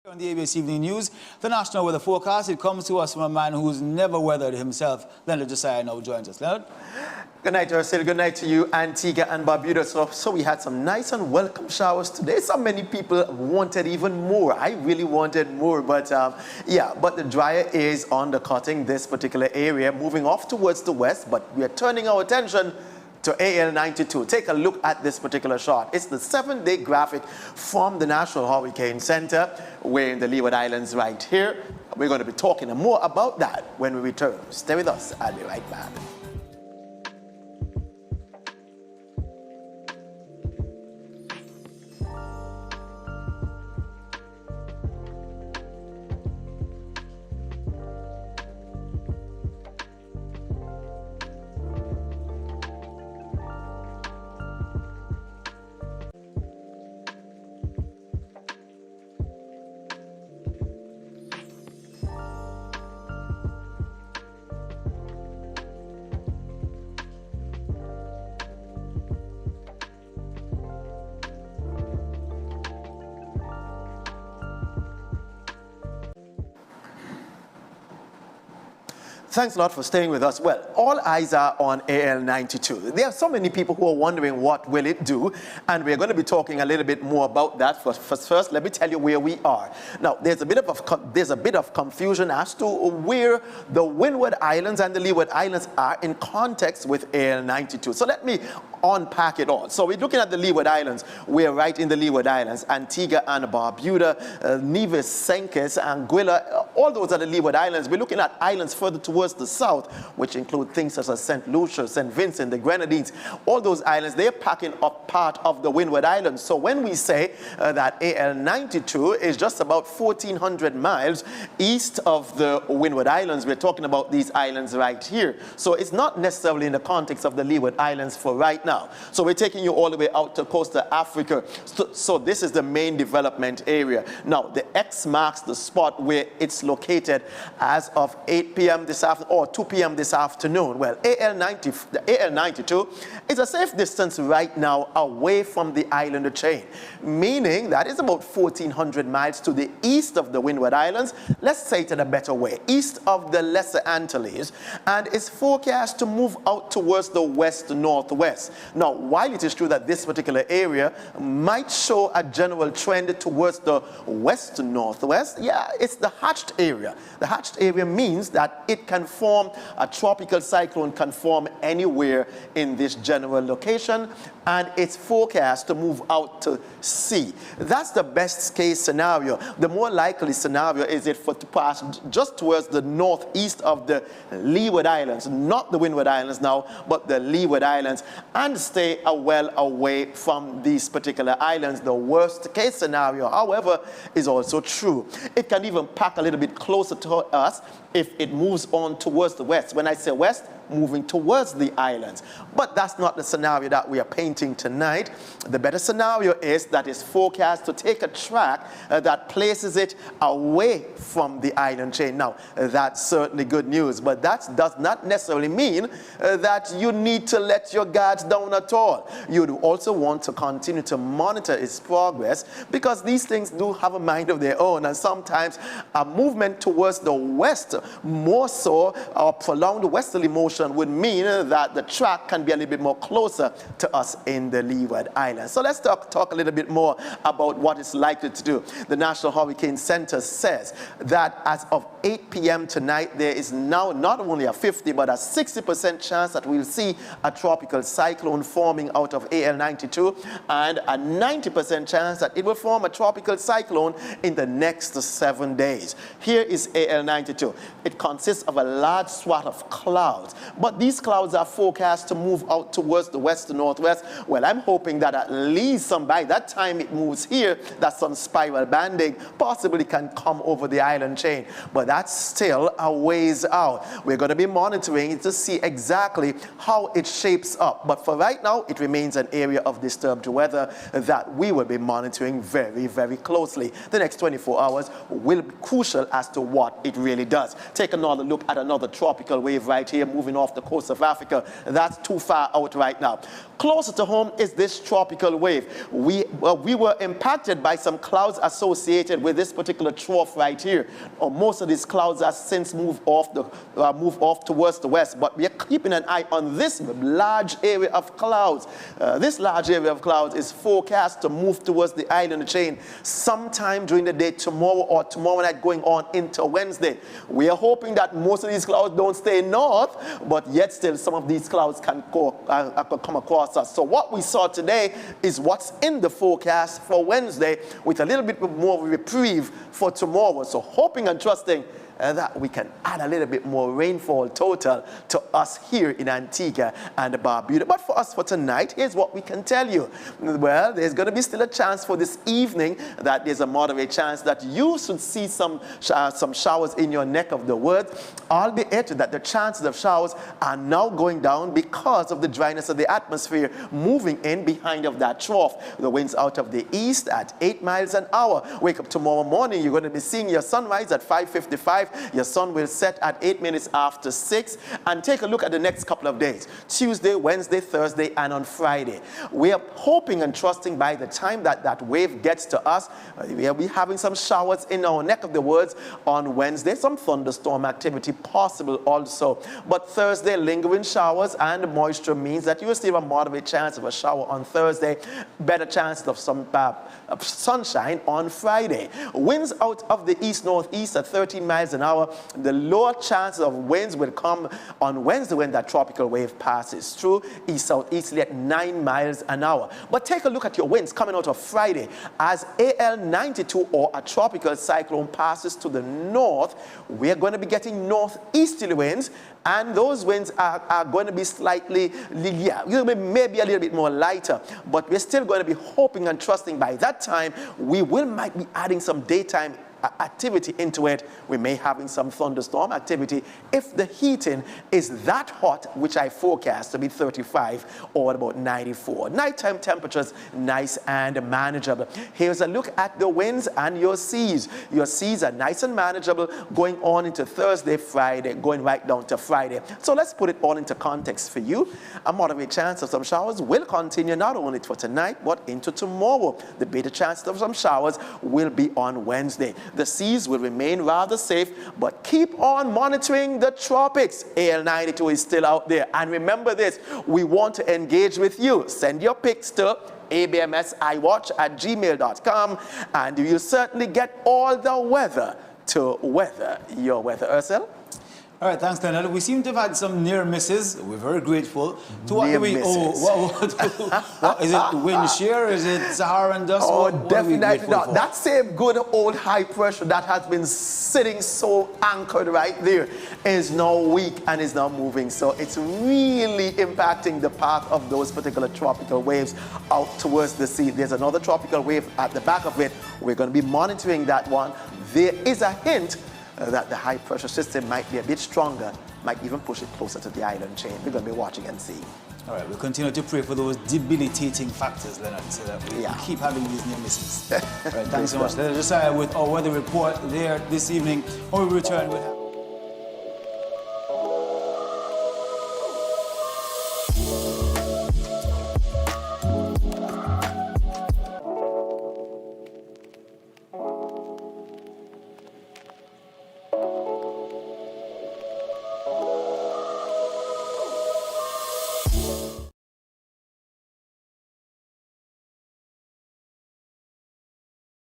On the ABC Evening News, the national weather forecast, it comes to us from a man who's never weathered himself. Leonard Josiah now joins us. Leonard? Good night, Ursula. Good night to you, Antigua and Barbuda. So we had some nice and welcome showers today. So many people wanted even more. I really wanted more, but yeah, but the dryer is undercutting this particular area, moving off towards the west, but we are turning our attention to AL92. Take a look at this particular shot. It's the 7-day graphic from the National Hurricane Center. We're in the Leeward Islands right here. We're going to be talking more about that when we return. Stay with us. I'll be right back. Thanks a lot for staying with us. Well, all eyes are on AL92. There are so many people who are wondering what will it do, and we're going to be talking a little bit more about that. First, let me tell you where we are. Now, there's a bit of confusion as to where the Windward Islands and the Leeward Islands are in context with AL92. So let me unpack it all. So we're looking at the Leeward Islands. We're right in the Leeward Islands. Antigua and Barbuda, Nevis, Saint-Kitts, Anguilla, all those are the Leeward Islands. We're looking at islands further towards the south, which include things such as St. Lucia, St. Vincent, the Grenadines. All those islands, they're packing up part of the Windward Islands. So when we say that AL92 is just about 1,400 miles east of the Windward Islands, we're talking about these islands right here. So it's not necessarily in the context of the Leeward Islands for right now. So we're taking you all the way out to coastal Africa. So this is the main development area. Now, the X marks the spot where it's located as of 8 p.m. this afternoon, or 2 p.m. this afternoon. Well, the AL92 is a safe distance right now away from the island chain, meaning that it's about 1,400 miles to the east of the Windward Islands. Let's say it in a better way, east of the Lesser Antilles, and is forecast to move out towards the west-northwest. Now, while it is true that this particular area might show a general trend towards the west-northwest, yeah, it's the hatched area. The hatched area means that it can form, a tropical cyclone can form anywhere in this general location, and it's forecast to move out to sea. That's the best case scenario. The more likely scenario is it for to pass just towards the northeast of the Leeward Islands, not the Windward Islands now, but the Leeward Islands, and stay well away from these particular islands. The worst case scenario, however, is also true. It can even pack a little bit closer to us if it moves on towards the west. When I say west, moving towards the islands. But that's not the scenario that we are painting tonight. The better scenario is that it's forecast to take a track that places it away from the island chain. Now, that's certainly good news, but that does not necessarily mean that you need to let your guards down at all. You'd also want to continue to monitor its progress, because these things do have a mind of their own, and sometimes a movement towards the west, more so, or prolonged westerly motion, would mean that the track can be a little bit more closer to us in the Leeward Islands. So let's talk a little bit more about what it's likely to do. The National Hurricane Center says that as of 8 p.m. tonight, there is now not only a 50 but a 60% chance that we'll see a tropical cyclone forming out of AL92, and a 90% chance that it will form a tropical cyclone in the next 7 days. Here is AL92. It consists of a large swath of clouds, but these clouds are forecast to move out towards the west-northwest. Well, I'm hoping that at least by that time it moves here, that some spiral banding possibly can come over the island chain. But that's still a ways out. We're going to be monitoring it to see exactly how it shapes up. But for right now, it remains an area of disturbed weather that we will be monitoring very, very closely. The next 24 hours will be crucial as to what it really does. Take another look at another tropical wave right here moving off the coast of Africa. That's too far out right now. Closer to home is this tropical wave. We were impacted by some clouds associated with this particular trough right here. Most of these clouds have since moved off towards the west, but we are keeping an eye on this large area of clouds. This large area of clouds is forecast to move towards the island chain sometime during the day tomorrow or tomorrow night going on into Wednesday. We are hoping that most of these clouds don't stay north, but yet still some of these clouds can come across us. So what we saw today is what's in the forecast for Wednesday with a little bit more of a reprieve for tomorrow. So hoping and trusting that we can add a little bit more rainfall total to us here in Antigua and Barbuda. But for us for tonight, here's what we can tell you. Well, there's going to be still a chance for this evening that there's a moderate chance that you should see some showers in your neck of the woods, albeit that the chances of showers are now going down because of the dryness of the atmosphere moving in behind of that trough. The winds out of the east at 8 miles an hour. Wake up tomorrow morning, you're going to be seeing your sunrise at 5:55. Your sun will set at 8 minutes after 6. And take a look at the next couple of days. Tuesday, Wednesday, Thursday, and on Friday. We are hoping and trusting by the time that that wave gets to us, we'll be having some showers in our neck of the woods on Wednesday. Some thunderstorm activity possible also. But Thursday, lingering showers and moisture means that you will still have a moderate chance of a shower on Thursday. Better chances of some sunshine on Friday. Winds out of the east-northeast at 13 miles an hour. The lower chances of winds will come on Wednesday when that tropical wave passes through east-southeasterly at 9 miles an hour. But take a look at your winds coming out of Friday as AL92 or a tropical cyclone passes to the north. We're going to be getting northeasterly winds, and those winds are going to be slightly, maybe a little bit more lighter, but we're still going to be hoping and trusting by that time we might be adding some daytime activity into it. We may having some thunderstorm activity if the heating is that hot, which I forecast to be 35 or about 94. Nighttime temperatures nice and manageable. Here's a look at the winds and your seas. Your seas are nice and manageable going on into Thursday, Friday, going right down to Friday. So let's put it all into context for you. A moderate chance of some showers will continue not only for tonight but into tomorrow. The better chance of some showers will be on Wednesday. The seas will remain rather safe, but keep on monitoring the tropics. AL92 is still out there. And remember this, we want to engage with you. Send your pics to abmsiwatch@gmail.com, and you certainly get all the weather to weather your weather. Ursel? All right, thanks, Colonel. We seem to have had some near misses. We're very grateful. To what do we owe? What is it? Wind shear? Is it Saharan dust? Oh, definitely not. That same good old high pressure that has been sitting so anchored right there is now weak and is now moving. So it's really impacting the path of those particular tropical waves out towards the sea. There's another tropical wave at the back of it. We're going to be monitoring that one. There is a hint that the high pressure system might be a bit stronger, might even push it closer to the island chain. We're going to be watching and see. All right, we'll continue to pray for those debilitating factors, Leonard, so that we keep having these near misses. All right, thanks so much. Let us with our weather report there this evening. When we return, we'll have